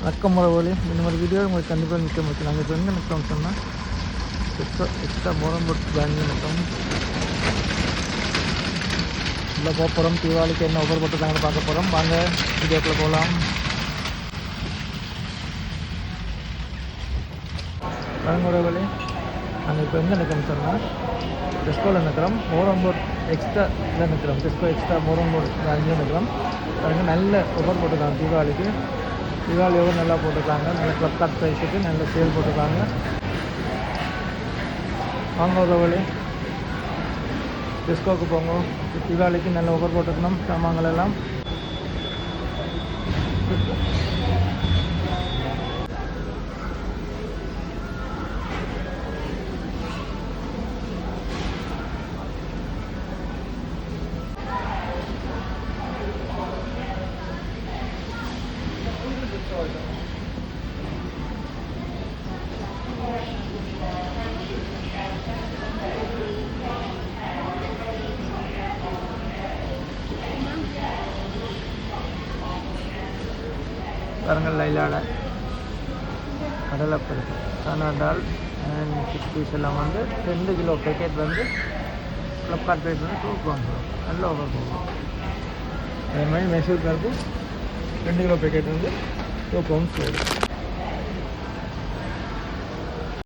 வணக்கம் முறை இந்த மாதிரி வீடியோ உங்களுக்கு கண்டிப்பாக நிற்க முடியும். நாங்கள் இப்போ எங்கே நிற்கிறோம் சொன்னால் எக்ஸ்ட்ரா மோரம்போட் பேங்க் நிற்கிறோம். இல்லை போக போகிறோம். தீபாவளிக்கு என்ன ஒவ்வொரு போட்டுருக்காங்கன்னு பார்க்க போகிறோம். வாங்க வீடியோக்குள்ளே போகலாம். வணங்குறவர்களே, நாங்கள் இப்போ எங்கே நிற்கிறோம் சொன்னால் டெஸ்கோவில் நிற்கிறோம். மோரம்போட் எக்ஸ்ட்ரா இதில் நிற்கிறோம். டெஸ்கோ எக்ஸ்ட்ரா மோரம்போட் பேங்கில் நிற்கிறோம். அதுக்கு நல்ல ஒவ்வொரு போட்டுருக்காங்க. தீபாவளி எவ்வளோ நல்லா போட்டிருக்காங்க. நல்ல க்ளப் கார்ட் ப்ரைஸுக்கு நல்ல சேல் போட்டிருக்காங்க. வாங்க உறவுகளே, டிஸ்கோவுக்கு போங்க. தீபாவளிக்கு நல்ல ஒவ்வொரு போட்டுக்கணும். சாமான்கள் எல்லாம் பாருங்கள். லைலாட கடலைப்பருப்பு சனாடால் அண்ட் சிக்ஸ்பீஸ் எல்லாம் 2 kilo packet Flipkart price 2 pounds. நல்ல ஓவர் போகும். அதே மாதிரி மைசூர் பருப்பு 2 கிலோ பேக்கெட் 2 pounds போகுது.